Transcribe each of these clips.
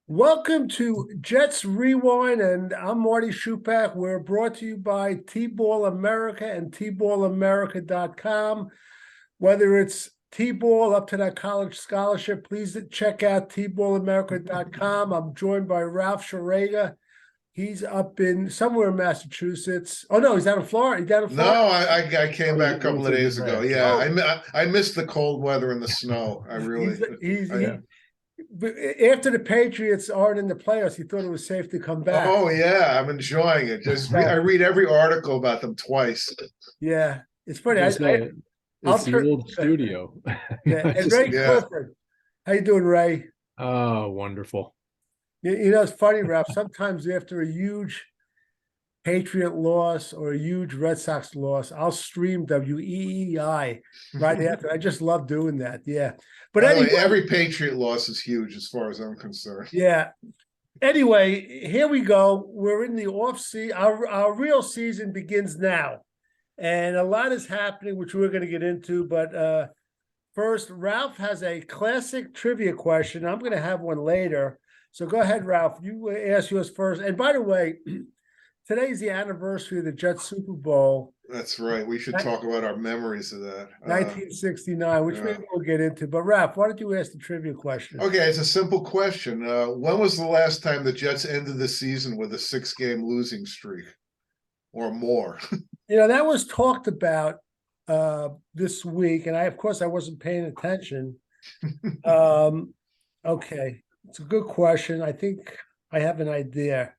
Welcome to Jets Rewind, and I'm Marty Schupak. We're brought to you by T-Ball America and tballamerica.com. Whether it's T-Ball up to that college scholarship, please check out tballamerica.com. I'm joined by Ralph Sharega. He's up in somewhere in Massachusetts. Oh, no, he's down in Florida. He's down in No, Florida. I came back a couple of days ago. Yeah, Oh, I missed the cold weather and the snow. I really, he but after the Patriots aren't in the playoffs, he thought it was safe to come back. oh yeah, I'm enjoying it. I read every article about them twice. Yeah, it's funny. Just I'll it's the turn. old studio. Yeah, I and just Ray Yeah, Clifford, how you doing, Ray? oh, wonderful. It's funny, Ralph. Sometimes after a huge Patriot loss or a huge Red Sox loss, I'll stream WEEI right after. I just love doing that. Yeah, but by the way, anyway, every Patriot loss is huge as far as I'm concerned. yeah. Anyway, here we go. We're in the off season. Our real season begins now, and a lot is happening, which we're going to get into. But first, Ralph has a classic trivia question. I'm going to have one later. So go ahead, Ralph. You ask yours first. And by the way, today's the anniversary of the Jets Super Bowl, That's right. We should talk about our memories of that. 1969, which Yeah. maybe we'll get into. But Ralph, why don't you ask the trivia question? Okay, it's a simple question. When was the last time the Jets ended the season with a six-game losing streak or more? That was talked about this week, and of course, I wasn't paying attention. Okay, it's a good question. I think I have an idea,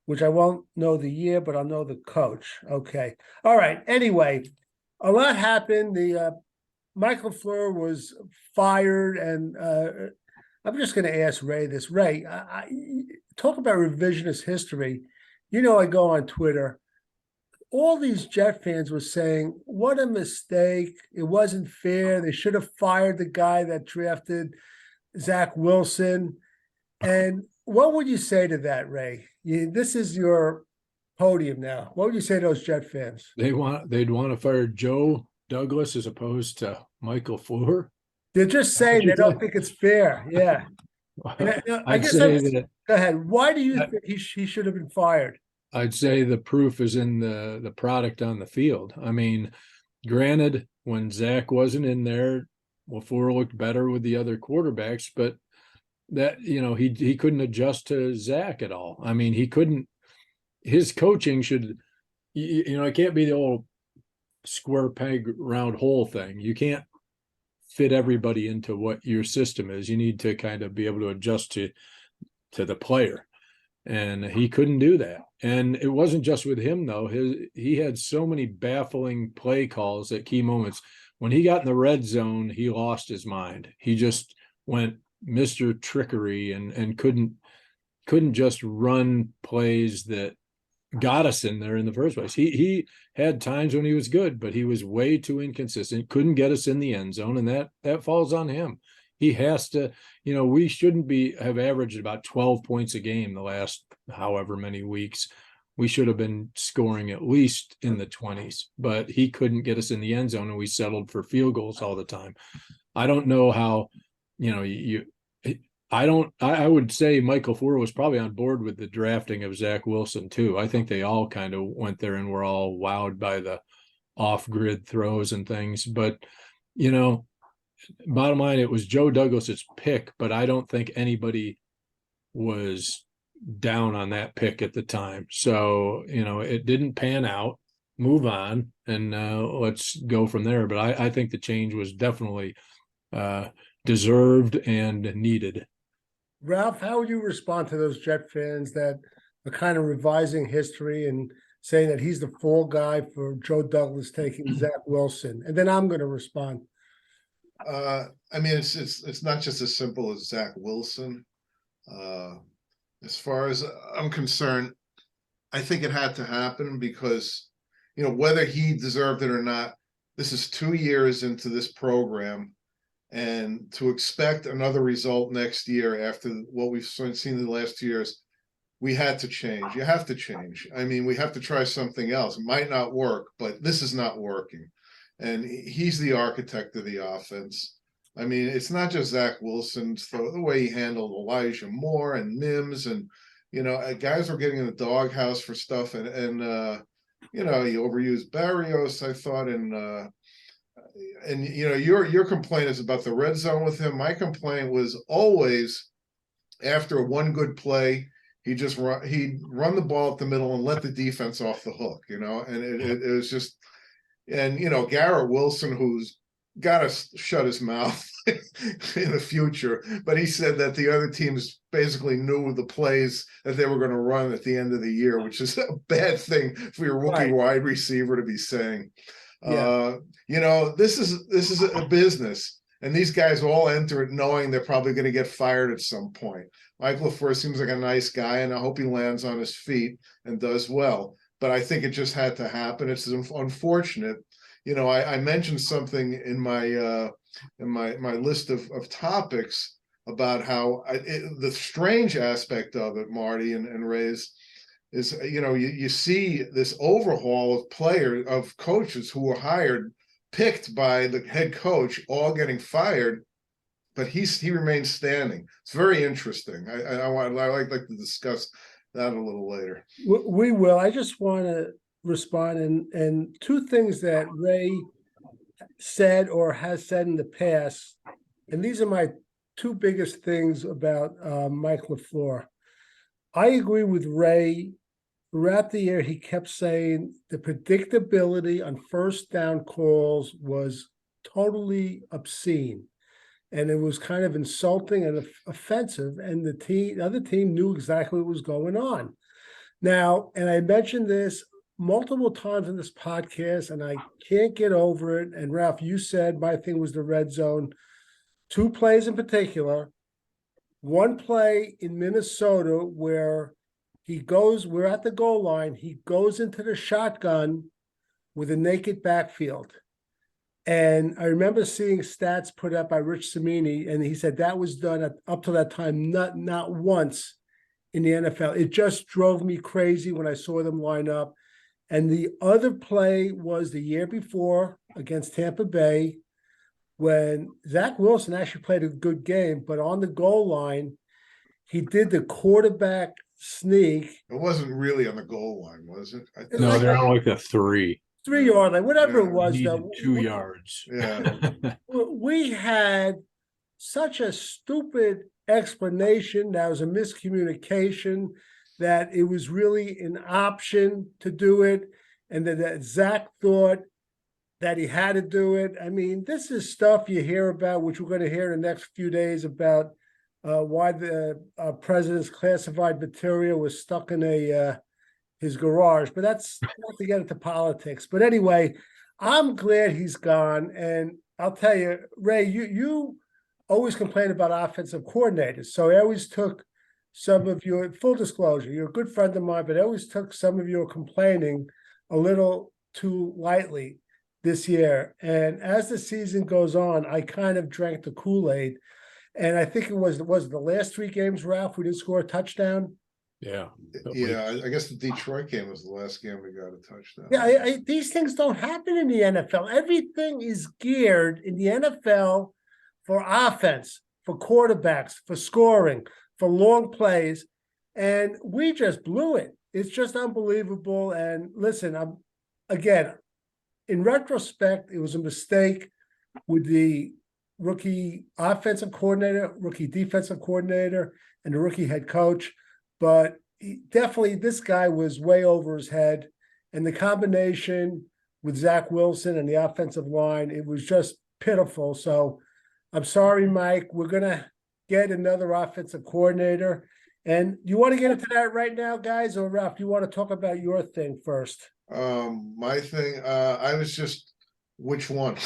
which I won't know the year, but I'll know the coach. Okay, all right. Anyway, a lot happened. The Mike LeFleur was fired, and I'm just going to ask Ray this. Ray, talk about revisionist history. I go on Twitter. All these Jet fans were saying, what a mistake. It wasn't fair. They should have fired the guy that drafted Zach Wilson. And what would you say to that, Ray? This is your podium now. What would you say to those Jet fans? They'd want to fire Joe Douglas as opposed to Mike LeFleur. They're just saying they don't think it's fair. Yeah. I I'd guess say that go ahead. Why do you think he should have been fired? I'd say the proof is in the product on the field. I mean, granted, when Zach wasn't in there, LeFleur looked better with the other quarterbacks, but that he couldn't adjust to Zach at all. I mean, he couldn't. His coaching should, it can't be the old square peg round hole thing. You can't fit everybody into what your system is. You need to kind of be able to adjust to the player, and he couldn't do that. And it wasn't just with him though. He had so many baffling play calls at key moments. When he got in the red zone, he lost his mind. He just went Mr. Trickery and couldn't just run plays that got us in there in the first place. He had times when he was good, but he was way too inconsistent, couldn't get us in the end zone, and that falls on him. He has to, we shouldn't have averaged about 12 points a game the last however many weeks. We should have been scoring at least in the 20s, but he couldn't get us in the end zone, and we settled for field goals all the time. I don't know how, I would say Mike LeFleur was probably on board with the drafting of Zach Wilson too. I think they all kind of went there and were all wowed by the off-grid throws and things. But, bottom line, it was Joe Douglas's pick, but I don't think anybody was down on that pick at the time. So, it didn't pan out. Move on, and let's go from there. But I think the change was definitely deserved and needed. Ralph, how would you respond to those Jet fans that are kind of revising history and saying that he's the fall guy for Joe Douglas taking Zach Wilson? And then I'm going to respond. I mean, it's not just as simple as Zach Wilson. As far as I'm concerned, I think it had to happen because, whether he deserved it or not, this is 2 years into this program. And to expect another result next year after what we've seen in the last 2 years, we had to change. You have to change. I mean, we have to try something else. It might not work, but this is not working. And he's the architect of the offense. I mean, it's not just Zach Wilson, the way he handled Elijah Moore and Mims, and guys were getting in the doghouse for stuff, and he overused Barrios, I thought, and your complaint is about the red zone with him. My complaint was always after one good play, he'd run the ball up the middle and let the defense off the hook, and it was just, and Garrett Wilson, who's got to shut his mouth in the future, but he said that the other teams basically knew the plays that they were going to run at the end of the year, which is a bad thing for your rookie wide receiver to be saying. Yeah. This is a business, and these guys all enter it knowing they're probably going to get fired at some point. Mike LeFleur seems like a nice guy, and I hope he lands on his feet and does well. But I think it just had to happen. It's unfortunate. I mentioned something in my list of topics about how the strange aspect of it, Marty and Ray's, is you see this overhaul of coaches who were picked by the head coach, all getting fired, but he remains standing. It's very interesting. I like to discuss that a little later. We will. I just want to respond and two things that Ray said or has said in the past, and these are my two biggest things about Mike LeFleur. I agree with Ray. Throughout the year, he kept saying the predictability on first down calls was totally obscene, and it was kind of insulting and offensive, and the other team knew exactly what was going on. Now, and I mentioned this multiple times in this podcast, and I can't get over it. And Ralph, you said my thing was the red zone. Two plays in particular. One play in Minnesota where we're at the goal line, he goes into the shotgun with a naked backfield. And I remember seeing stats put up by Rich Cimini, and he said that was done up to that time, not once in the NFL. It just drove me crazy when I saw them line up. And the other play was the year before against Tampa Bay, when Zach Wilson actually played a good game, but on the goal line, he did the quarterback sneak. It wasn't really on the goal line, was it? No, they're on like a 3-yard line, whatever it was. Needed 2 yards. Yeah. We had such a stupid explanation. That was a miscommunication, that it was really an option to do it, and that Zach thought that he had to do it. I mean, this is stuff you hear about, which we're going to hear in the next few days about why the president's classified material was stuck in his garage. But that's not to get into politics. But anyway, I'm glad he's gone. And I'll tell you, Ray, you always complain about offensive coordinators. So I always took some of your, full disclosure, you're a good friend of mine, but I always took some of your complaining a little too lightly this year. And as the season goes on, I kind of drank the Kool-Aid. And I think it was the last 3 games, Ralph, we didn't score a touchdown. Yeah. I guess the Detroit game was the last game we got a touchdown. Yeah, these things don't happen in the NFL. Everything is geared in the NFL for offense, for quarterbacks, for scoring, for long plays, and we just blew it. It's just unbelievable. And listen, again, in retrospect, it was a mistake with the rookie offensive coordinator, rookie defensive coordinator, and the rookie head coach. But definitely, this guy was way over his head. And the combination with Zach Wilson and the offensive line, it was just pitiful. So I'm sorry, Mike. We're going to get another offensive coordinator. And you want to get into that right now, guys? Or Ralph, you want to talk about your thing first? My thing, I was just, which one?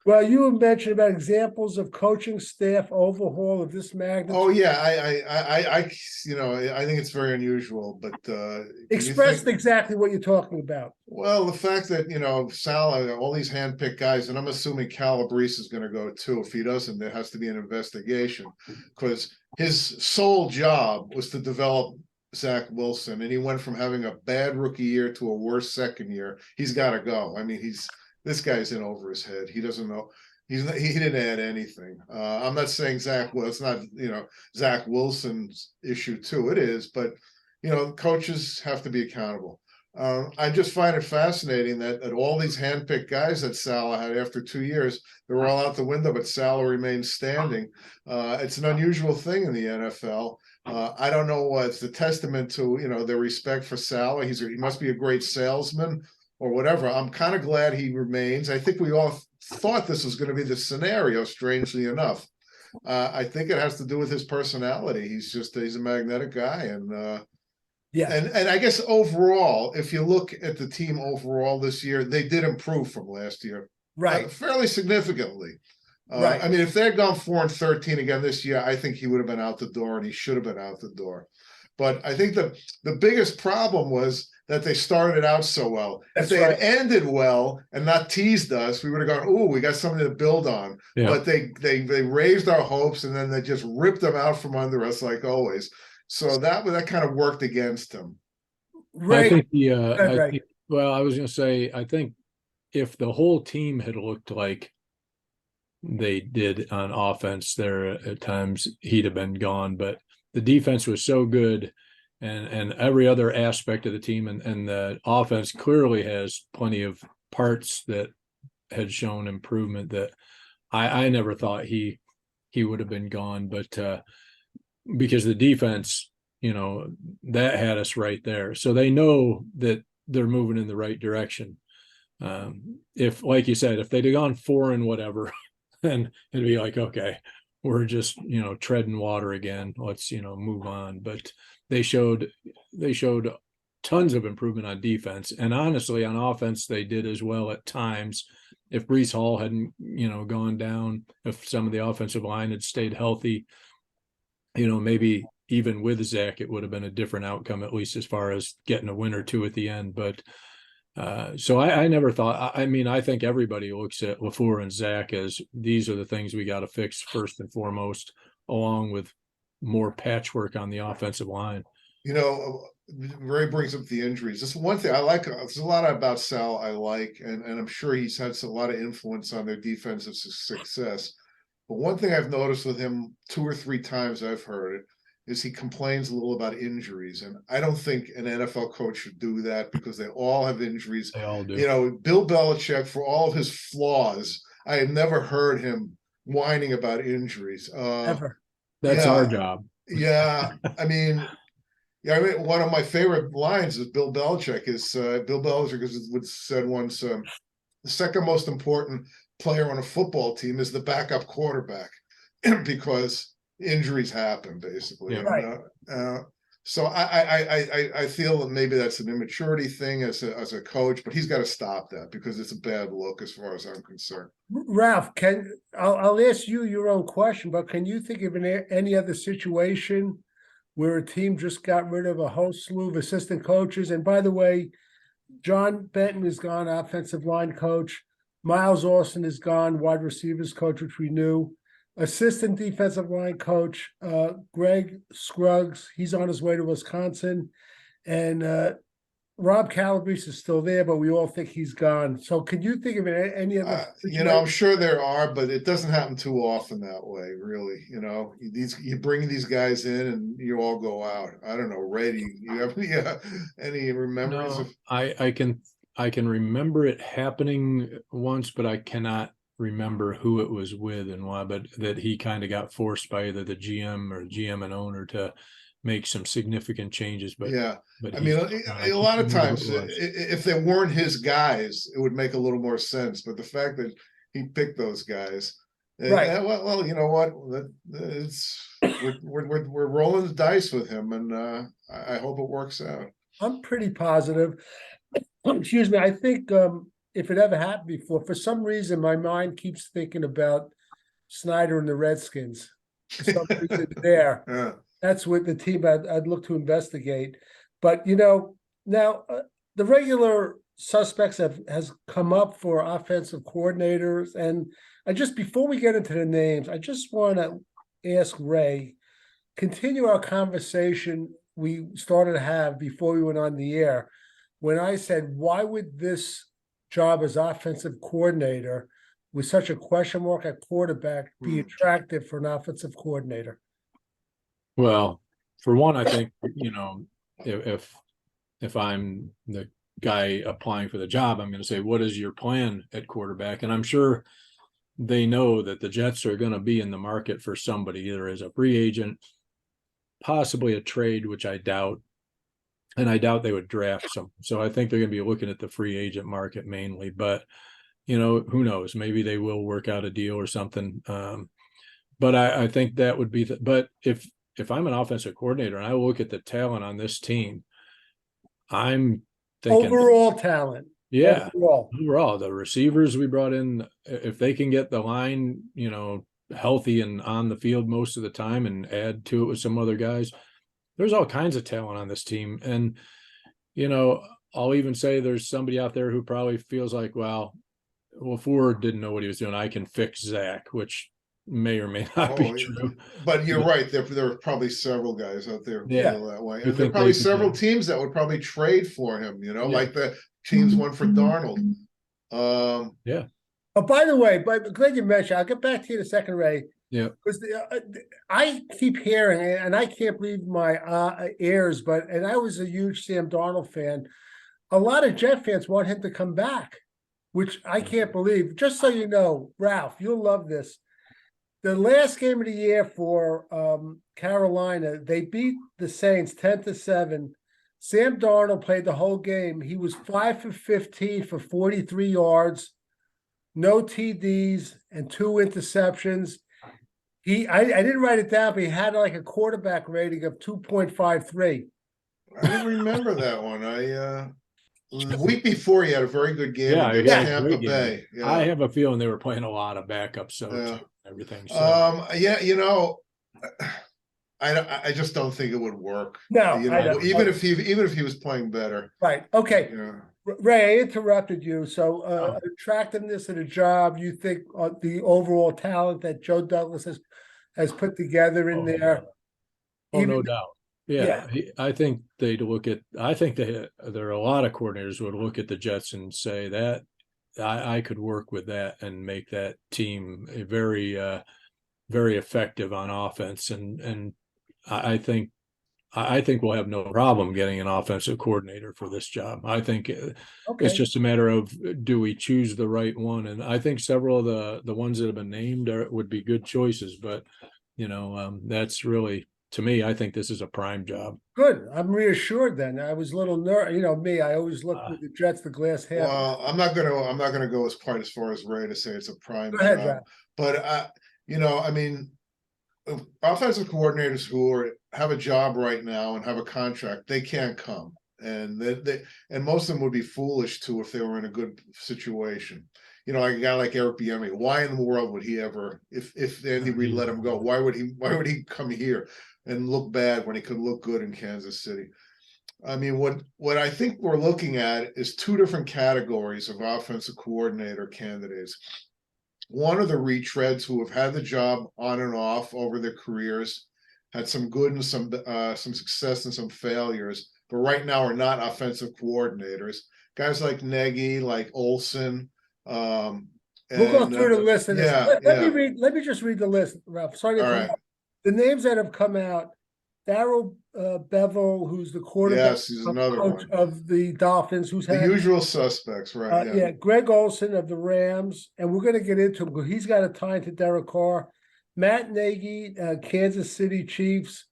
Well, you mentioned about examples of coaching staff overhaul of this magnitude. Oh yeah, I think it's very unusual, but express exactly what you're talking about. Well, the fact that Sal, all these handpicked guys, and I'm assuming Calabrese is going to go too. If he doesn't, there has to be an investigation, because his sole job was to develop Zach Wilson, and he went from having a bad rookie year to a worse second year. He's got to go. I mean, this guy's in over his head. He doesn't know. He didn't add anything. I'm not saying it's not, Zach Wilson's issue too. It is, but coaches have to be accountable. I just find it fascinating that all these handpicked guys that Saleh had after 2 years, they were all out the window, but Saleh remains standing. It's an unusual thing in the NFL. I don't know what's the testament to, their respect for Saleh. He must be a great salesman or whatever. I'm kind of glad he remains. I think we all thought this was going to be the scenario, strangely enough. I think it has to do with his personality. He's a magnetic guy. And and I guess overall, if you look at the team overall this year, they did improve from last year. Right. Fairly significantly. Right. I mean, if they had gone 4-13 again this year, I think he would have been out the door, and he should have been out the door. But I think the biggest problem was that they started out so well. That's if they right. had ended well and not teased us, we would have gone, "Ooh, we got something to build on." Yeah. But they raised our hopes, and then they just ripped them out from under us like always. So that kind of worked against him. Ray, I think Ray. I was going to say, I think if the whole team had looked like they did on offense, there at times he'd have been gone. But the defense was so good, and every other aspect of the team, and the offense clearly has plenty of parts that had shown improvement that I never thought he would have been gone. But because the defense, that had us right there. So they know that they're moving in the right direction. If, like you said, if they'd have gone 4 and whatever, then it'd be like, okay, we're just, treading water again. Let's, move on. But they showed tons of improvement on defense. And honestly, on offense, they did as well at times. If Breece Hall hadn't, gone down, if some of the offensive line had stayed healthy, maybe even with Zach, it would have been a different outcome, at least as far as getting a win or two at the end. But so I never thought, I think everybody looks at LeFleur and Zach as these are the things we got to fix first and foremost, along with more patchwork on the offensive line. Ray brings up the injuries. This is one thing I like. There's a lot about Sal I like, and I'm sure he's had a lot of influence on their defensive success. But one thing I've noticed with him 2 or 3 times I've heard it is he complains a little about injuries. And I don't think an NFL coach should do that because they all have injuries. They all do. Bill Belichick, for all of his flaws, I have never heard him whining about injuries. Ever. That's our job. Yeah. One of my favorite lines is Bill Belichick said once, the second most important player on a football team is the backup quarterback because injuries happen basically. Yeah. Right. So I feel that maybe that's an immaturity thing as a coach, but he's got to stop that because it's a bad look as far as I'm concerned. Ralph, I'll ask you your own question, but can you think of any other situation where a team just got rid of a whole slew of assistant coaches? And by the way, John Benton is gone, offensive line coach. Miles Austin is gone, wide receivers coach, which we knew. Assistant defensive line coach, Greg Scruggs, he's on his way to Wisconsin. And Rob Calabrese is still there, but we all think he's gone. So can you think of any other? I'm sure there are, but it doesn't happen too often that way, really. You bring these guys in and you all go out. I don't know, Ray, do you have any memories of? I can remember it happening once, but I cannot remember who it was with and why, but that he kind of got forced by either the GM and owner to make some significant changes. But yeah, but a lot of times if they weren't his guys, it would make a little more sense. But the fact that he picked those guys, right? Well, you know what? We're rolling the dice with him, and I hope it works out. I'm pretty positive. Excuse me. I think if it ever happened before, for some reason, my mind keeps thinking about Snyder and the Redskins. For some reason there. Yeah. That's what the team I'd look to investigate. But, now the regular suspects has come up for offensive coordinators. And before we get into the names, I just want to ask Ray, continue our conversation we started to have before we went on the air. When I said, why would this job as offensive coordinator with such a question mark at quarterback be attractive for an offensive coordinator? Well, for one, I think, if I'm the guy applying for the job, I'm going to say, what is your plan at quarterback? And I'm sure they know that the Jets are going to be in the market for somebody, either as a free agent, possibly a trade, which I doubt. And I doubt they would draft some. So I think they're going to be looking at the free agent market mainly. But, who knows? Maybe they will work out a deal or something. But I think that would be but if I'm an offensive coordinator and I look at the talent on this team, I'm thinking Overall talent. yeah, Overall. the receivers we brought in, if they can get the line, healthy and on the field most of the time and add to it with some other guys, there's all kinds of talent on this team. And, I'll even say there's somebody out there who probably feels like, well, LeFleur didn't know what he was doing. I can fix Zach, which may or may not be true. But you're right. There are probably several guys out there who feel that way. Who And there are think probably they could several do it. teams that would probably trade for him, like the teams went for Darnold. Yeah. Oh, by the way, but glad you mentioned, I'll get back to you in a second, Ray. Yeah. Because I keep hearing, and I can't believe my ears, and I was a huge Sam Darnold fan. A lot of Jet fans want him to come back, which I can't believe. Just so you know, Ralph, you'll love this. The last game of the year for Carolina, they beat the Saints 10-7. Sam Darnold played the whole game. He was 5 for 15 for 43 yards, no TDs, and 2 interceptions. I didn't write it down, but he had like a quarterback rating of 2.53. I didn't remember that one. The week before he had a very good game against Tampa Bay. Yeah. I have a feeling they were playing a lot of backup, so everything. So. I just don't think it would work. No, even if he was playing better. Right. Okay. Yeah. Ray, I interrupted you. So attractiveness of the job, you think the overall talent that Joe Douglas has put together in there? No doubt. Yeah. I think they'd look at, there are a lot of coordinators who would look at the Jets and say that I could work with that and make that team a very, very effective on offense. And I think we'll have no problem getting an offensive coordinator for this job. I think it's just a matter of, do we choose the right one? And I think several of the ones that have been named would be good choices, but that's really, to me, I think this is a prime job. Good. I'm reassured then. I was a little me, I always look with the Jets, the glass half. Well, I'm not gonna go as far as Ray to say it's a prime job. Ralph. But offensive coordinators who have a job right now and have a contract, they can't come. And and most of them would be foolish to if they were in a good situation. Like a guy like Eric Bieniemy, why in the world would he ever, if Andy Reid let him go, why would he come here and look bad when he could look good in Kansas City? I mean, what I think we're looking at is 2 different categories of offensive coordinator candidates. One of the retreads who have had the job on and off over their careers, had some good and some success and some failures, but right now are not offensive coordinators. Guys like Nagy, like Olson. We'll go through the list of this. Let me just read the list, Ralph. Sorry to interrupt. The names that have come out: Darrell Bevel, who's the quarterback, he's another one of the Dolphins, who's the usual suspects, right? Greg Olson of the Rams, and we're going to get into him. He's got a tie to Derek Carr. Matt Nagy, Kansas City Chiefs,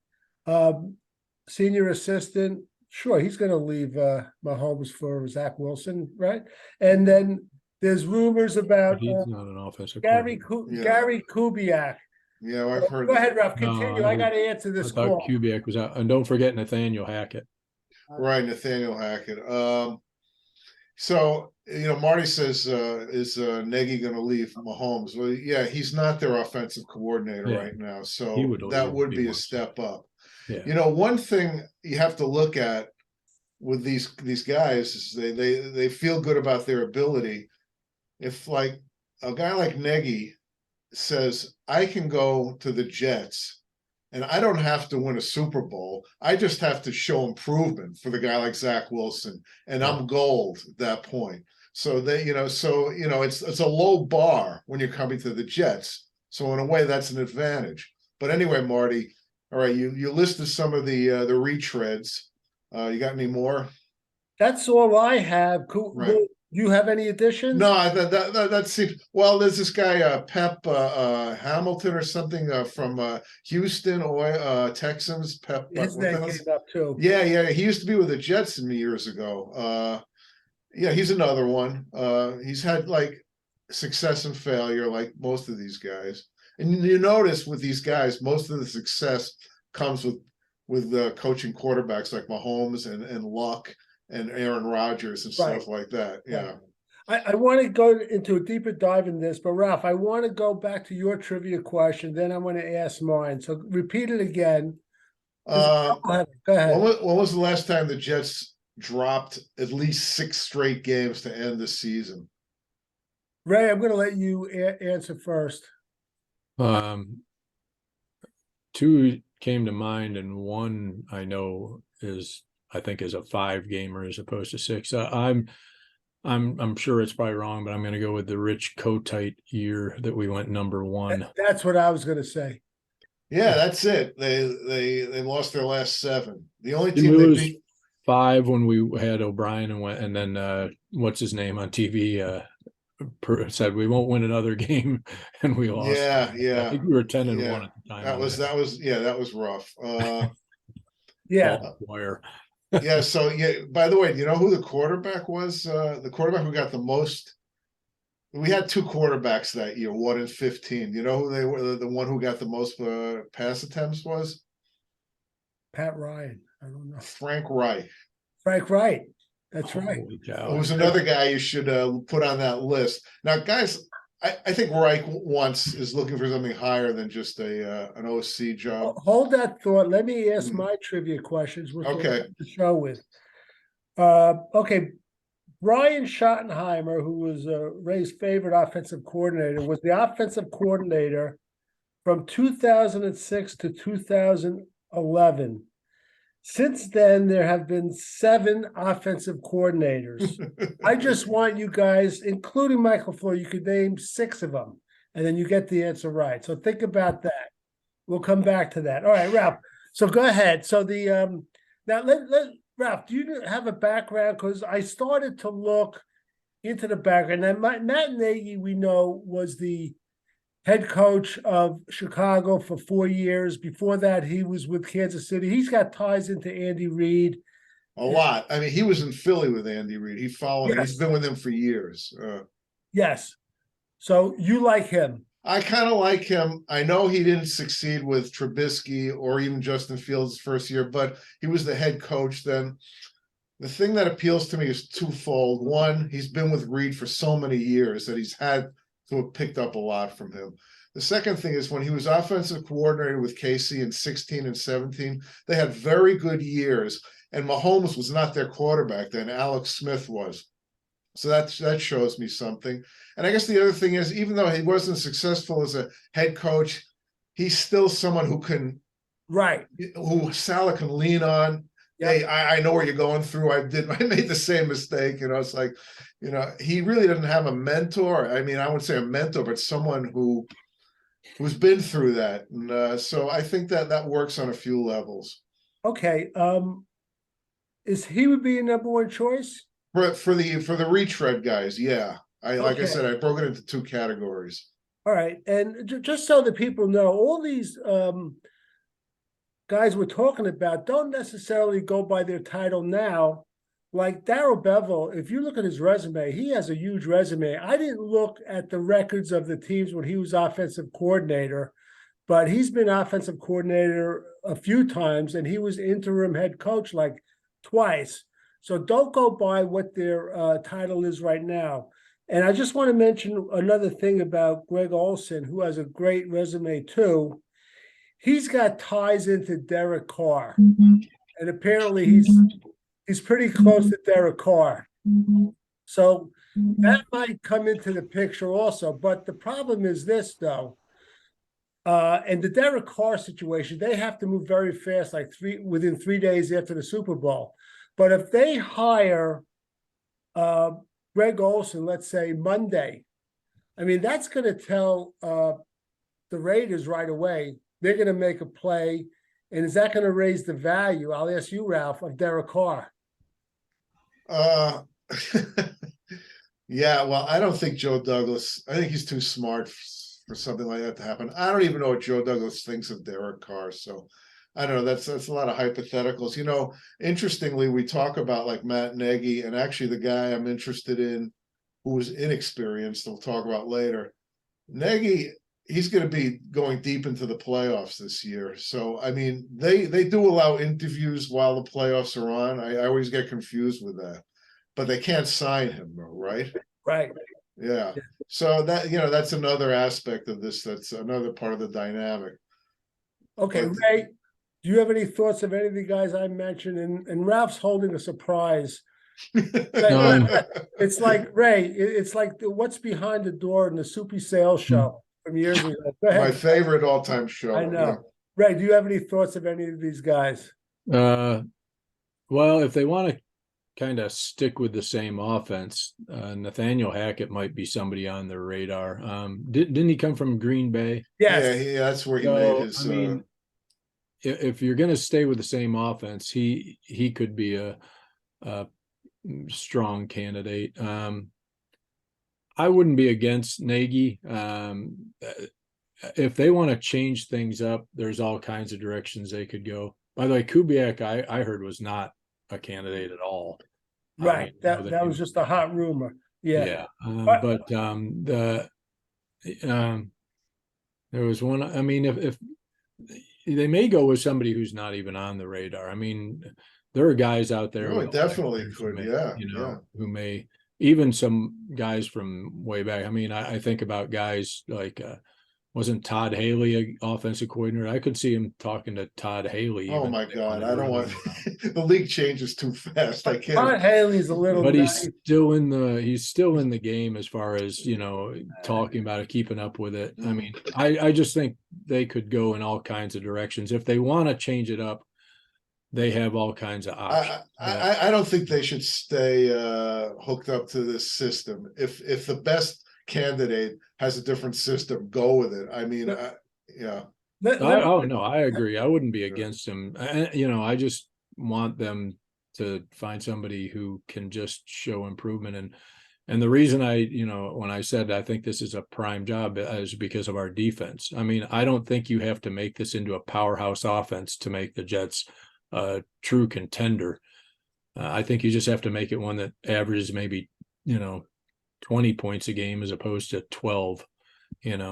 senior assistant. Sure, he's going to leave Mahomes for Zach Wilson, right? And then there's rumors about he's not an offensive Gary Kubiak. Yeah, I've heard. Go ahead, Ralph. Continue. I got to answer this call. Kubiak was out, and don't forget Nathaniel Hackett. Right, Nathaniel Hackett. So Marty says, is Nagy going to leave Mahomes? Well, yeah, he's not their offensive coordinator right now, so that would be a step up. Yeah. One thing you have to look at with these guys is they feel good about their ability. If like a guy like Nagy says, I can go to the Jets and I don't have to win a Super Bowl. I just have to show improvement for the guy like Zach Wilson, and I'm gold at that point. So it's a low bar when you're coming to the Jets. So in a way, that's an advantage. But anyway, Marty, all right, you listed some of the retreads. You got any more? That's all I have. Cool. Right. You have any additions? No, that seems well. There's this guy Pep Hamilton or something from Houston or Texans. Pep, His what the name hell? came up too. Yeah. He used to be with the Jets years ago. Yeah, he's another one. He's had like success and failure, like most of these guys. And you notice with these guys, most of the success comes with coaching quarterbacks like Mahomes and Luck and Aaron Rodgers and Right. stuff like that. Yeah. I want to go into a deeper dive in this, but Ralph, I want to go back to your trivia question. Then I'm going to ask mine. So repeat it again. Go ahead. When was the last time the Jets dropped at least 6 straight games to end the season? Ray, I'm going to let you answer first. Two came to mind, and one I know I think is a 5-gamer as opposed to 6. I'm sure it's probably wrong, but I'm going to go with the Rich Kotite year that we went number 1. That's what I was going to say. Yeah, that's it. They lost their last 7. The only Did team we they lose beat 5 when we had O'Brien and then what's his name on TV said we won't win another game, and we lost. Yeah. I think we were 10-1 Yeah. at the time. That was rough. Yeah. Yeah. So by the way, do you know who the quarterback was? The quarterback who got the most. We had 2 quarterbacks that year, 1 and 15. You know who they were? The one who got the most pass attempts was Pat Ryan. I don't know. Frank Reich. Frank Wright. That's right. It was another guy you should put on that list. Now, guys, I think Reich is looking for something higher than just an OC job. Hold that thought. Let me ask my trivia questions. Okay. The show with. Okay. Brian Schottenheimer, who was Ray's favorite offensive coordinator, was the offensive coordinator from 2006 to 2011. Since then, there have been 7 offensive coordinators. I just want you guys, including Mike LeFleur, you could name 6 of them, and then you get the answer right. So think about that. We'll come back to that. All right, Ralph. So go ahead. So now Ralph, do you have a background? Because I started to look into the background. And Matt Nagy, we know, was the head coach of Chicago for 4 years. Before that, he was with Kansas City. He's got ties into Andy Reid. A lot. I mean, he was in Philly with Andy Reid. He followed him. Yes. He's been with him for years. Yes. So you like him. I kind of like him. I know he didn't succeed with Trubisky or even Justin Fields' first year, but he was the head coach then. The thing that appeals to me is twofold. One, he's been with Reid for so many years that he's had to have picked up a lot from him. The second thing is when he was offensive coordinator with KC in 16 and 17, they had very good years, and Mahomes was not their quarterback then. Alex Smith was. So that shows me something. And I guess the other thing is, even though he wasn't successful as a head coach, he's still someone who Saleh can lean on. Yep. Hey, I know where you're going through. I made the same mistake. It's like, he really doesn't have a mentor. I mean, I wouldn't say a mentor, but someone who's been through that. And so I think that works on a few levels. Okay. He would be a number 1 choice? For the retread guys, yeah. Like I said, I broke it into 2 categories. All right, and just so that people know, all these guys we're talking about don't necessarily go by their title now. Like Darrell Bevell, if you look at his resume, he has a huge resume. I didn't look at the records of the teams when he was offensive coordinator, but he's been offensive coordinator a few times, and he was interim head coach like twice. So don't go by what their title is right now. And I just want to mention another thing about Greg Olson, who has a great resume too. He's got ties into Derek Carr. And apparently he's pretty close to Derek Carr. So that might come into the picture also. But the problem is this, though. And the Derek Carr situation, they have to move very fast, like within 3 days after the Super Bowl. But if they hire Greg Olson, let's say Monday, I mean, that's going to tell the Raiders right away they're going to make a play. And is that going to raise the value? I'll ask you, Ralph, of Derek Carr. Uh, yeah, well, I don't think Joe Douglas, I think he's too smart for something like that to happen. I don't even know what Joe Douglas thinks of Derek Carr. So I don't know. That's a lot of hypotheticals. You know, interestingly, we talk about like Matt Nagy, and actually the guy I'm interested in who was inexperienced, we'll talk about later. Nagy, he's going to be going deep into the playoffs this year. So, I mean, they do allow interviews while the playoffs are on. I always get confused with that. But they can't sign him, though, right? Right. Yeah. So that, you know, that's another aspect of this. That's another part of the dynamic. Okay, But- Ray, do you have any thoughts of any of the guys I mentioned? And Ralph's holding a surprise. It's like, Ray, it's like what's behind the door in the Soupy Sales show from years ago. Go My ahead. favorite all-time show. I know. Ray, do you have any thoughts of any of these guys? Well, if they want to kind of stick with the same offense, Nathaniel Hackett might be somebody on their radar. Didn't he come from Green Bay? Yes. Yeah, that's where he So, made his. I mean, if you're going to stay with the same offense, he could be a strong candidate. I wouldn't be against Nagy. If they want to change things up, there's all kinds of directions they could go. By the way, Kubiak, I heard, was not a candidate at all. Right. I know That was just a hot rumor. Yeah. But there was one. I mean, if they may go with somebody who's not even on the radar. I mean, there are guys out there. Oh, it definitely could. May, Yeah. You know, yeah. who may, even some guys from way back. I mean, I think about guys like, wasn't Todd Haley an offensive coordinator? I could see him talking to Todd Haley. Oh my God. I don't want the league changes too fast. I can't. Todd Haley's a little, but he's still in the game as far as, you know, talking about it, keeping up with it. I mean, I just think they could go in all kinds of directions. If they want to change it up, they have all kinds of options. I don't think they should stay hooked up to this system. If the best candidate has a different system, go with it. I mean, yeah. No, I agree. I wouldn't be against him. You know, I just want them to find somebody who can just show improvement. And the reason when I said I think this is a prime job is because of our defense. I mean, I don't think you have to make this into a powerhouse offense to make the Jets a true contender. I think you just have to make it one that averages maybe, 20 points a game as opposed to 12,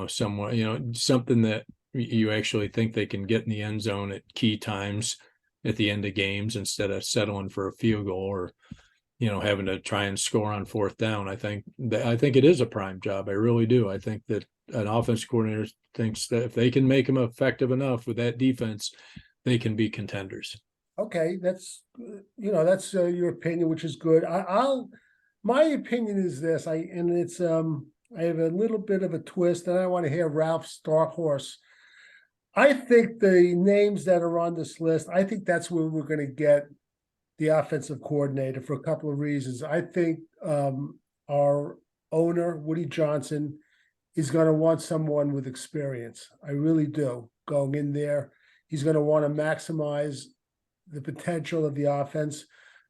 somewhere, something that you actually think they can get in the end zone at key times at the end of games instead of settling for a field goal or, having to try and score on fourth down. I think it is a prime job. I really do. I think that an offensive coordinator thinks that if they can make them effective enough with that defense, they can be contenders. Okay, that's that's your opinion, which is good. My opinion is this. I have a little bit of a twist, and I want to hear Ralph's dark horse. I think the names that are on this list, I think that's where we're going to get the offensive coordinator for a couple of reasons. I think our owner, Woody Johnson, is going to want someone with experience. I really do. Going in there, he's going to want to maximize the potential of the offense.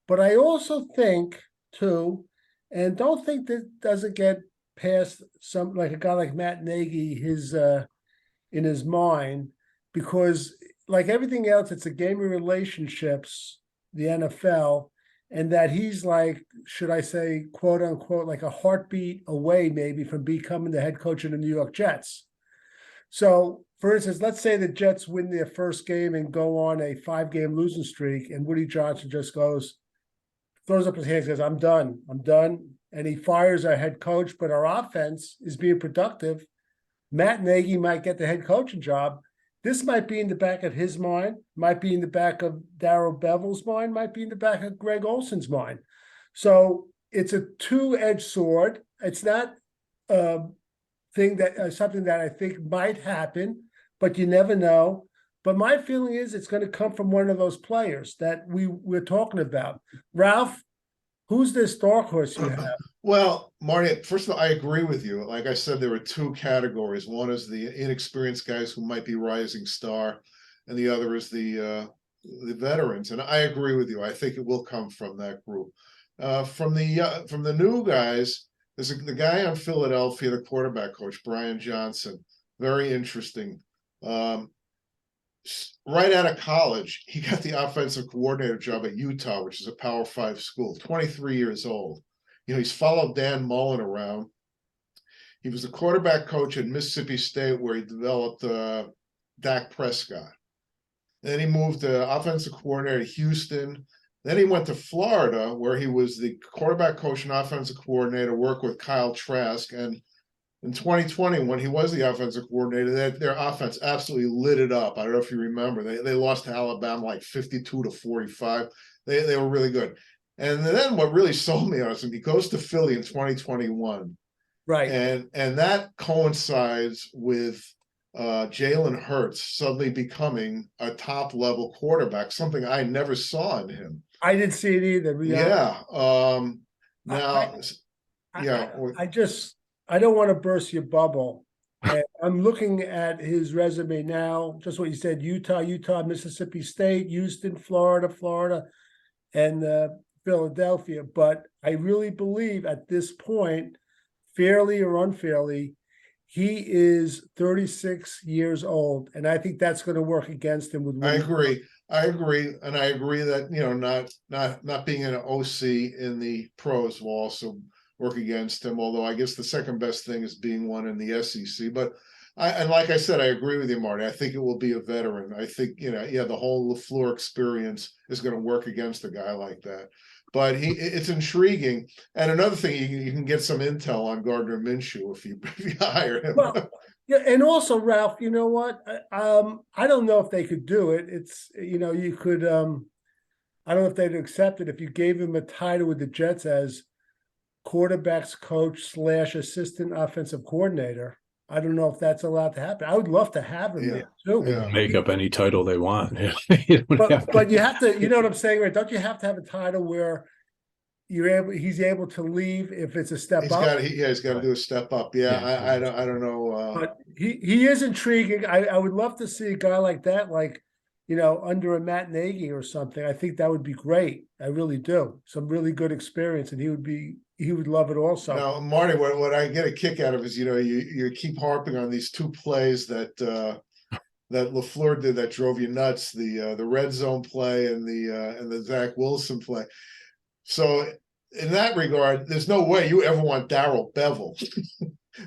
But I also think, too, and don't think that doesn't get past some, like a guy like Matt Nagy, in his mind, because like everything else, it's a game of relationships, the NFL, and that he's like, should I say, quote unquote, like a heartbeat away maybe from becoming the head coach of the New York Jets. So, for instance, let's say the Jets win their first game and go on a 5-game losing streak, and Woody Johnson just throws up his hands, goes, I'm done. And he fires our head coach, but our offense is being productive. Matt Nagy might get the head coaching job. This might be in the back of his mind, might be in the back of Darrell Bevel's mind, might be in the back of Greg Olson's mind. So it's a two-edged sword. It's not something that I think might happen, but you never know. But my feeling is it's going to come from one of those players that we're talking about. Ralph, who's this dark horse you have? Well, Marty, first of all, I agree with you. Like I said, there were two categories. One is the inexperienced guys who might be rising star, and the other is the veterans. And I agree with you. I think it will come from that group. From the new guys, the guy on Philadelphia, the quarterback coach, Brian Johnson. Very interesting. Um, right out of college, he got the offensive coordinator job at Utah, which is a Power 5 school, 23 years old. You know, he's followed Dan Mullen around. He was the quarterback coach at Mississippi State, where he developed Dak Prescott. Then he moved to offensive coordinator at Houston. Then he went to Florida, where he was the quarterback coach and offensive coordinator, worked with Kyle Trask. And in 2020, when he was the offensive coordinator, their offense absolutely lit it up. I don't know if you remember. They lost to Alabama like 52-45. They were really good. And then what really sold me on him, he goes to Philly in 2021. Right. And that coincides with Jalen Hurts suddenly becoming a top level quarterback, something I never saw in him. I didn't see it either. Yeah. Now, I don't want to burst your bubble. And I'm looking at his resume now, just what you said, Utah, Mississippi State, Houston, Florida, and Philadelphia. But I really believe at this point, fairly or unfairly, he is 36 years old. And I think that's going to work against him with I agree. And I agree that, not being an OC in the pros will also work against him, although I guess the second best thing is being one in the SEC. But like I said, I agree with you, Marty. I think it will be a veteran. I think, the whole LeFleur experience is going to work against a guy like that. But it's intriguing. And another thing, you can get some intel on Gardner Minshew if you hire him. Well, yeah, and also, Ralph, you know what? I don't know if they could do it. It's, you could, I don't know if they'd accept it if you gave him a title with the Jets as quarterbacks coach / assistant offensive coordinator. I don't know if that's allowed to happen. I would love to have him there too. Yeah. Make up any title they want. But you have to, you know what I'm saying, right? Don't you have to have a title where he's able to leave if it's a step up? He's got to do a step up. Yeah, I don't know. But he is intriguing. I would love to see a guy like that, under a Matt Nagy or something. I think that would be great. I really do. Some really good experience, and he would love it also. Now, Marty, what I get a kick out of is, you keep harping on these two plays that LeFleur did that drove you nuts, the red zone play and the Zach Wilson play. So in that regard, there's no way you ever want Darrell Bevell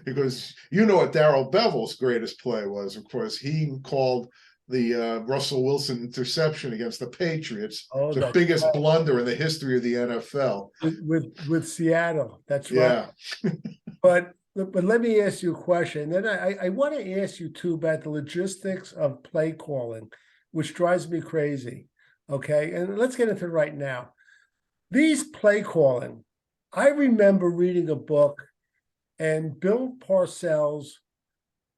because what Darrell Bevell's greatest play was. Of course, he called the Russell Wilson interception against the Patriots, the biggest blunder in the history of the NFL. With Seattle, that's right. Yeah. But let me ask you a question. Then I want to ask you too about the logistics of play calling, which drives me crazy. Okay, and let's get into it right now. These play calling, I remember reading a book, and Bill Parcells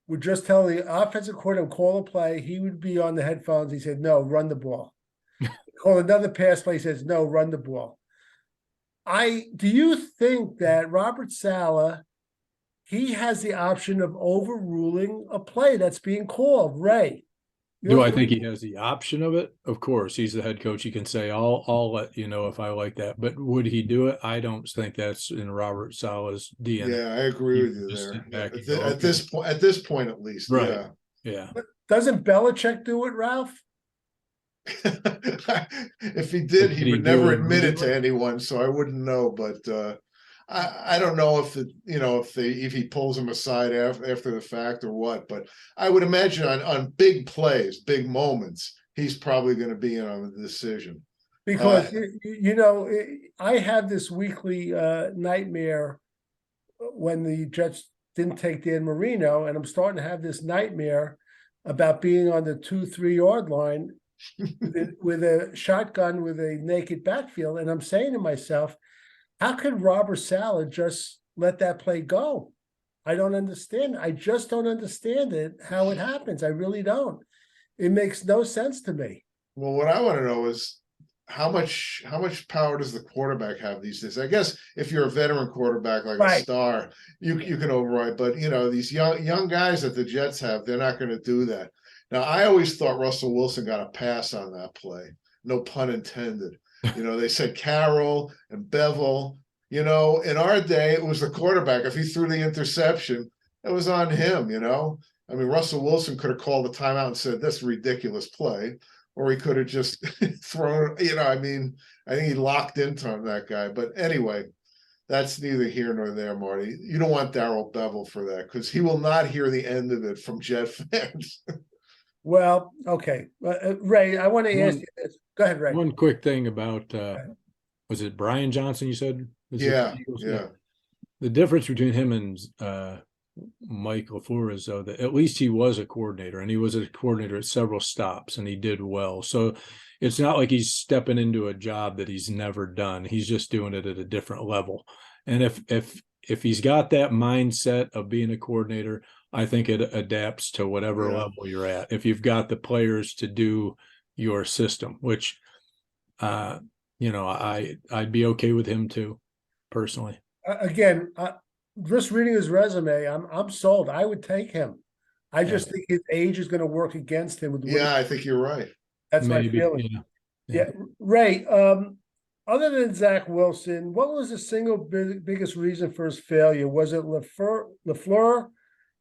would just tell the offensive coordinator, call a play. He would be on the headphones. He said, no, run the ball. Call another pass play. He says, no, run the ball. Do you think that Robert Saleh, he has the option of overruling a play that's being called? Ray? Do I think he has the option of it? Of course, he's the head coach. He can say, I'll let you know if I like that. But would he do it? I don't think that's in Robert Saleh's DNA. Yeah, I agree with you there. At this point, at least. Right. Yeah. But doesn't Belichick do it, Ralph? If he did, he would never admit it to anyone, so I wouldn't know. But I don't know if he pulls him aside after the fact or what, but I would imagine on big plays, big moments, he's probably going to be in on the decision. Because I had this weekly nightmare when the Jets didn't take Dan Marino, and I'm starting to have this nightmare about being on the 2-3 yard line with a shotgun with a naked backfield, and I'm saying to myself, how could Robert Saleh just let that play go? I don't understand. I just don't understand it, how it happens. I really don't. It makes no sense to me. Well, what I want to know is, how much power does the quarterback have these days? I guess if you're a veteran quarterback like a Right. star, you can override. But these young guys that the Jets have, they're not going to do that. Now, I always thought Russell Wilson got a pass on that play. No pun intended. They said Carroll and Bevel. In our day, it was the quarterback. If he threw the interception, it was on him. I mean, Russell Wilson could have called the timeout and said, "That's a ridiculous play." Or he could have just thrown, I mean, I think he locked into that guy. But anyway, that's neither here nor there, Marty. You don't want Darrell Bevel for that because he will not hear the end of it from Jet fans. Well, okay. Ray, I want to ask you this. Go ahead, Ray. One quick thing about, was it Brian Johnson you said? Yeah. The difference between him and Mike LeFleur is, though, that at least he was a coordinator, and he was a coordinator at several stops, and he did well. So it's not like he's stepping into a job that he's never done. He's just doing it at a different level. And if he's got that mindset of being a coordinator, I think it adapts to whatever level you're at. If you've got the players to do your system, which, I'd be okay with him too, personally. Again, just reading his resume, I'm sold. I would take him. I just think his age is going to work against him. I think you're right. That's my feeling. Yeah. Ray, other than Zach Wilson, what was the single biggest reason for his failure? Was it LeFleur,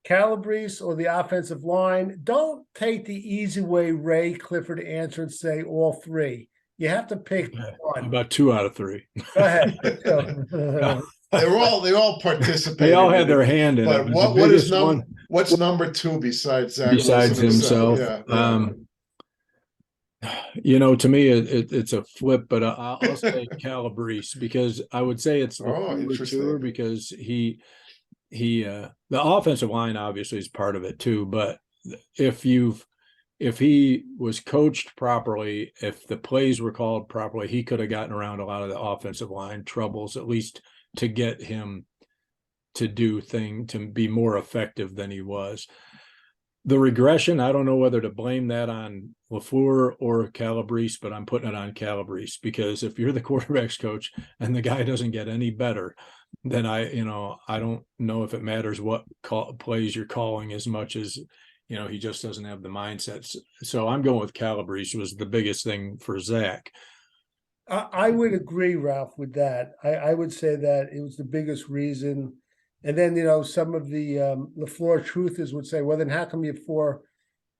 Calabrese, or the offensive line? Don't take the easy way, Ray Clifford, to answer and say all three. You have to pick one. About 2 out of 3. Go ahead. They all participated. They all had their hand in it. But what's number 2 besides Zach besides Wilson himself? To me, it's a flip, but I'll say Calabrese, because I would say it's interesting, because the offensive line obviously is part of it too. But if he was coached properly, if the plays were called properly, he could have gotten around a lot of the offensive line troubles, at least to get him to to be more effective than he was. The regression, I don't know whether to blame that on LeFleur or Calabrese, but I'm putting it on Calabrese, because if you're the quarterback's coach and the guy doesn't get any better, then I don't know if it matters what plays you're calling as much as, he just doesn't have the mindsets. So I'm going with Calabrese was the biggest thing for Zach. I would agree, Ralph, with that. I would say that it was the biggest reason. And then, some of the LeFleur truthers would say, well, then how come you're for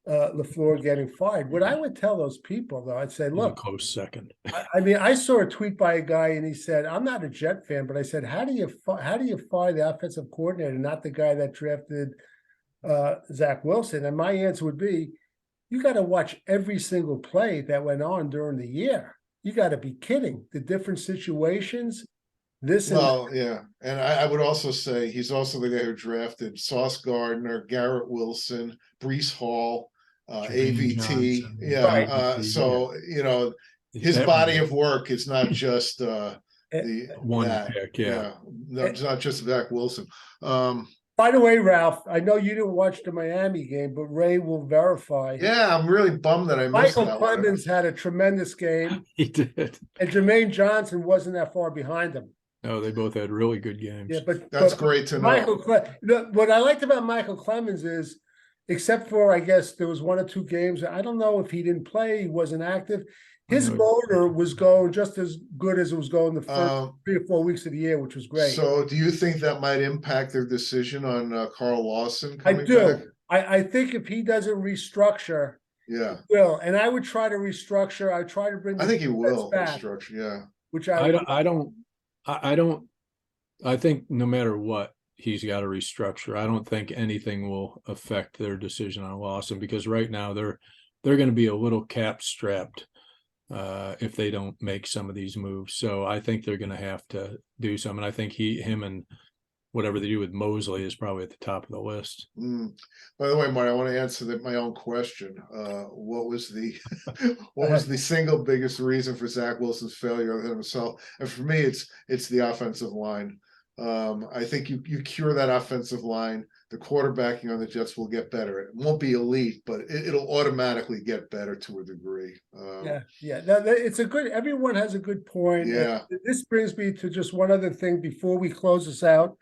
LeFleur getting fired? What I would tell those people, though, I'd say, look, a close second. I mean, I saw a tweet by a guy, and he said, I'm not a Jet fan, but I said, how do you fire the offensive coordinator, not the guy that drafted Zach Wilson? And my answer would be, you got to watch every single play that went on during the year. You got to be kidding. The different situations. And I would also say he's also the guy who drafted Sauce Gardner, Garrett Wilson, Breece Hall, AVT. Right. His body of work is not just one pick. No, it's not just Zach Wilson. By the way, Ralph, I know you didn't watch the Miami game, but Ray will verify. Yeah, I'm really bummed that I missed that. Michael Clemens had a tremendous game. He did. And Jermaine Johnson wasn't that far behind him. No, they both had really good games. Yeah, that's great to know. What I liked about Michael Clemens is, except for, I guess, there was 1 or 2 games, I don't know if he didn't play, he wasn't active. His motor was going just as good as it was going the first 3 or 4 weeks of the year, which was great. So do you think that might impact their decision on Carl Lawson coming I do. back? I think if he doesn't restructure, he will. And I would try to restructure. I try to bring. I think he will restructure. Yeah. Which I think no matter what, he's got to restructure. I don't think anything will affect their decision on Lawson, because right now they're going to be a little cap strapped if they don't make some of these moves. So I think they're going to have to do some. And I think him and whatever they do with Mosley is probably at the top of the list. By the way, Marty, I want to answer my own question. What was the single biggest reason for Zach Wilson's failure other than himself? And for me, it's the offensive line. I think you cure that offensive line. the quarterbacking on the Jets will get better. It won't be elite, but it'll automatically get better to a degree. Yeah. No, it's a good. Everyone has a good point. Yeah. And this brings me to just one other thing before we close this out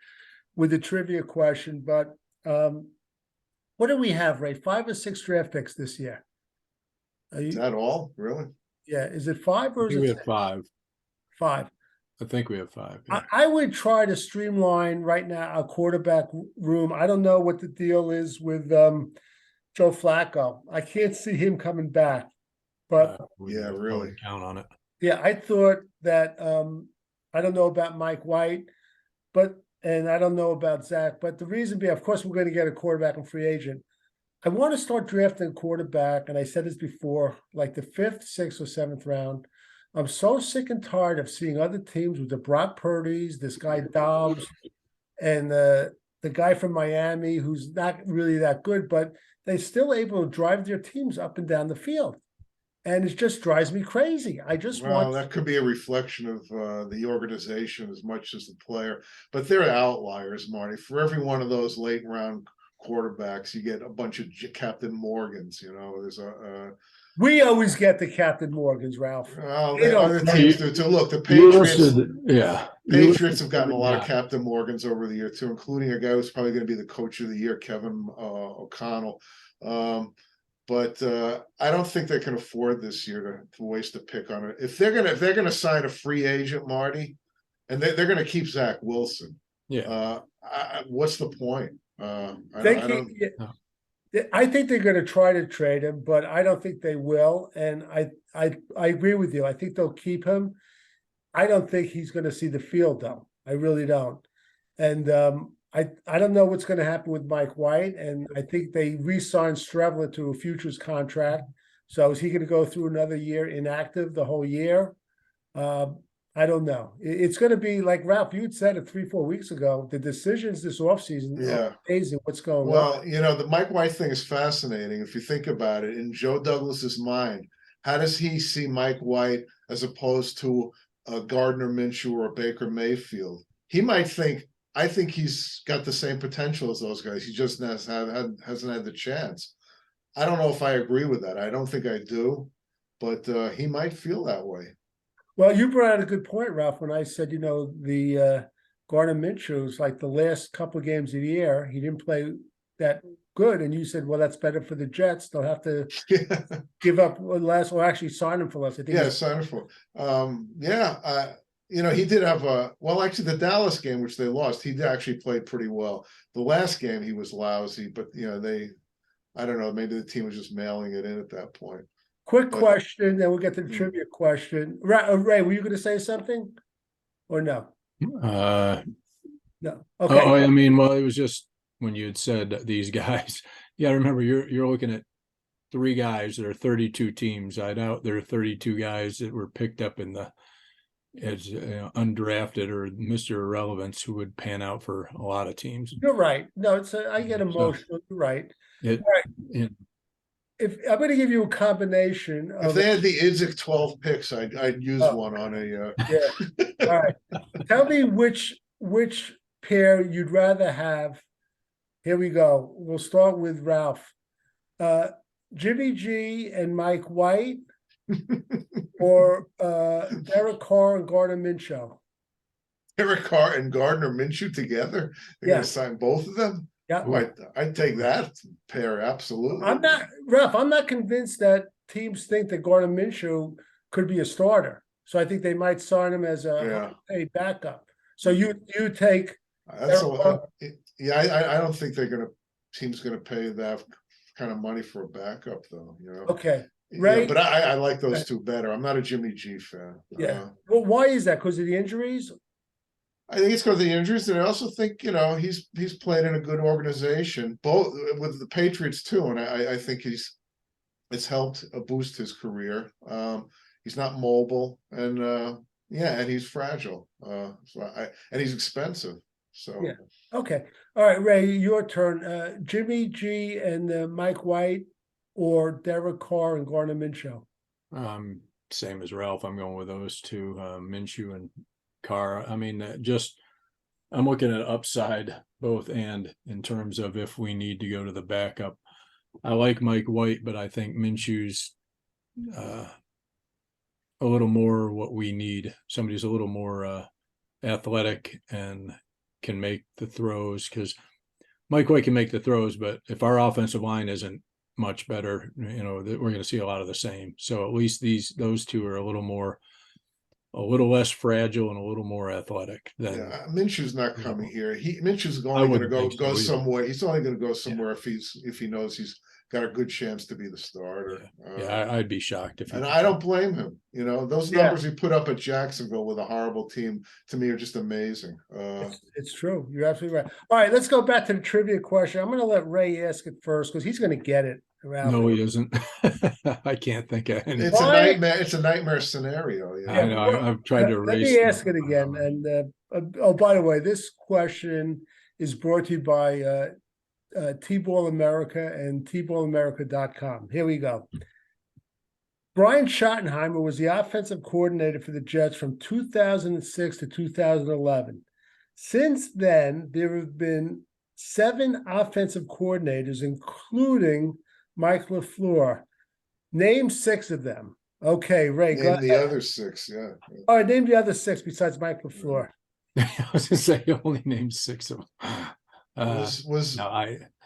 with the trivia question. But what do we have, Ray? 5 or 6 draft picks this year? Is that all? Really? Yeah. Is it 5 or I is think we it have 5. 5? I think we have 5. Yeah. I would try to streamline right now our quarterback room. I don't know what the deal is with Joe Flacco. I can't see him coming back. But Yeah, really. Count on it. yeah, I thought that I don't know about Mike White, and I don't know about Zach. But the reason being, of course, we're going to get a quarterback and free agent. I want to start drafting a quarterback, and I said this before, like the 5th, 6th, or 7th round. I'm so sick and tired of seeing other teams with the Brock Purdy's, this guy Dobbs, and the guy from Miami who's not really that good, but they're still able to drive their teams up and down the field. And it just drives me crazy. I just Well, want that could be a reflection of the organization as much as the player, but they're outliers, Marty. For every one of those late round quarterbacks, you get a bunch of Captain Morgans. There's we always get the Captain Morgans, Ralph. well, They don't- other teams do too. Look, the You Patriots. listed, yeah. Patriots have gotten a lot of Yeah. Captain Morgans over the year too, including a guy who's probably going to be the coach of the year, Kevin O'Connell. But I don't think they can afford this year to waste a pick on it. If they're gonna sign a free agent, Marty, and they're gonna keep Zach Wilson. Yeah. What's the point? I think they're going to try to trade him, but I don't think they will. And I agree with you. I think they'll keep him. I don't think he's going to see the field, though. I really don't. And I don't know what's going to happen with Mike White. And I think they re-signed Strevler to a futures contract. So is he going to go through another year inactive the whole year? I don't know. It's going to be like Ralph, you'd said it 3-4 weeks ago. The decisions this offseason are amazing. What's going on? Well, the Mike White thing is fascinating. If you think about it, in Joe Douglas's mind, how does he see Mike White as opposed to a Gardner Minshew or a Baker Mayfield? He might think, I think he's got the same potential as those guys. He just hasn't had the chance. I don't know if I agree with that. I don't think I do, but he might feel that way. Well, you brought out a good point, Ralph, when I said, the Gardner Minshew's like the last couple of games of the year, he didn't play that good. And you said, well, that's better for the Jets. They'll have to give up less or actually sign him for less. I think sign him for. He did have actually the Dallas game, which they lost, he actually played pretty well. The last game he was lousy, but I don't know, maybe the team was just mailing it in at that point. Quick question, then we'll get to the trivia question. Ray, were you going to say something or no? No. Okay. Oh, I mean, well, it was just when you had said these guys. Yeah, remember you're looking at 3 guys that are 32 teams. I doubt there are 32 guys that were picked up as undrafted or Mr. Irrelevance who would pan out for a lot of teams. You're right. No, I get emotional. You're right. If I'm going to give you a combination of, if they had the Idzik 12 picks, I'd use one on a. Yeah. All right. Tell me which pair you'd rather have. Here we go. We'll start with Ralph. Jimmy G and Mike White, or Derek Carr and Gardner Minshew. Derek Carr and Gardner Minshew together. They're going to sign both of them. Yeah, I'd take that pair absolutely. I'm not convinced that teams think that Gardner Minshew could be a starter. So I think they might sign him as a backup. So you take. I don't think team's gonna pay that kind of money for a backup though. Okay, right. But I like those two better. I'm not a Jimmy G fan. Yeah. Well, why is that? Because of the injuries? I think it's because of the injuries, and I also think he's played in a good organization, both with the Patriots too, and I think it's helped boost his career. He's not mobile, and and he's fragile. And he's expensive. So yeah, okay, all right, Ray, your turn. Jimmy G and Mike White, or Derek Carr and Gardner Minshew. Same as Ralph. I'm going with those two, Minshew and Carr. I mean, just I'm looking at upside both and in terms of if we need to go to the backup. I like Mike White, but I think Minshew's a little more what we need. Somebody's a little more athletic and can make the throws, because Mike White can make the throws, but if our offensive line isn't much better, we're going to see a lot of the same. So at least those two are a little less fragile and a little more athletic than. Yeah, Minshew's not coming here. Minshew's I only going to wouldn't go think so either. somewhere. He's only going to go somewhere if he knows he's got a good chance to be the starter. I'd be shocked if. And I don't blame him. Those numbers he put up at Jacksonville with a horrible team, to me, are just amazing. It's true. You're absolutely right. All right, let's go back to the trivia question. I'm going to let Ray ask it first because he's going to get it. No, he isn't. I can't think of any. It's a nightmare. It's a nightmare scenario. Yeah. I know. I've tried to erase. Let me ask it again. And by the way, this question is brought to you by T-Ball America and tballamerica.com. Here we go. Brian Schottenheimer was the offensive coordinator for the Jets from 2006 to 2011. Since then, there have been 7 offensive coordinators, including Mike LeFleur. Name 6 of them. Okay, Ray. Name the other 6. Yeah. All right, name the other 6 besides Mike LeFleur. I was going to say you only named 6 of them.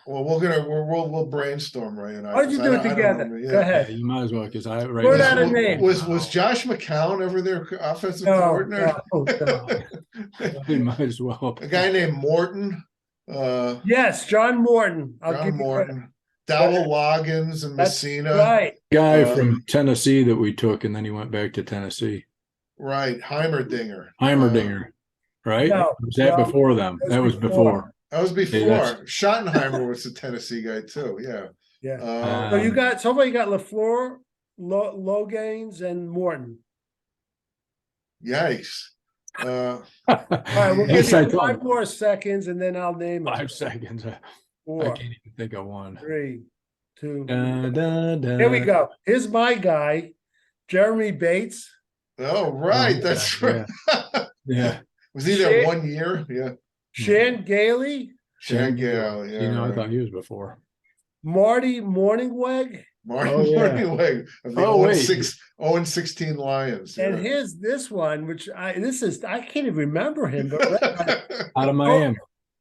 We'll brainstorm, Ray and I. Why don't you do it together? Go ahead. Yeah, you might as well, because I Put out a name. Was Josh McCown ever their offensive coordinator? No. You might as well. A guy named Morton. Yes, John Morton. John Morton. Dowell Loggins and Messina. Right. Guy from Tennessee that we took, and then he went back to Tennessee. Right. Heimerdinger. Right? No, was that before them? That was before. That was before. Hey, Schottenheimer was a Tennessee guy too. Yeah. Yeah. So you got LeFleur, Logains, and Morton. Yikes. All right, we'll give you 5 more seconds, and then I'll name 5 seconds. 4, I can't even think of one. 3, 2. Here Here we go. Here's my guy, Jeremy Bates. Oh, right. That's right. Yeah. Was he there 1 year? Yeah. Shan Gailey. Shan Gailey. Yeah. I thought he was before. Marty Morningweg. Morningweg of the 0-16 Lions. And here's this one, which I can't even remember him, but out of Miami.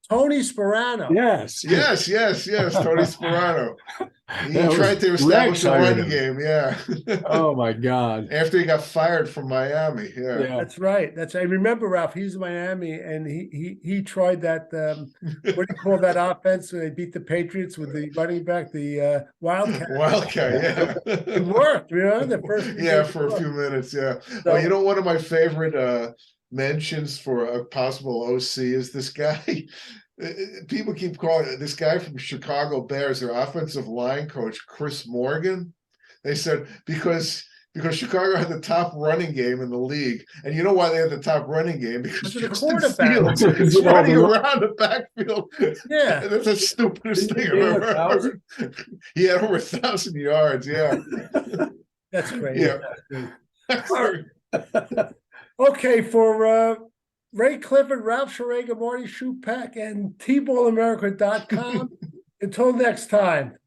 Tony Sperano. Yes. Tony Sperano. He tried to establish a running game. Yeah. Oh my God. After he got fired from Miami. Yeah. That's right. I remember, Ralph. He's in Miami, and he tried that. What do you call that offense? They beat the Patriots with the running back, the Wildcat. Yeah. It worked. The first. For a few minutes. Yeah. So, one of my favorite mentions for a possible OC is this guy. People keep calling this guy from Chicago Bears their offensive line coach, Chris Morgan. They said because Chicago had the top running game in the league, and you know why they had the top running game? Because Justin Fields is running around the backfield. Yeah, that's the stupidest thing I've ever heard. He had over 1,000 yards. Yeah, that's great. Yeah. Okay, for Ray Clifford, Ralph Schrager, Marty Schupak, and tballamerica.com. Until next time.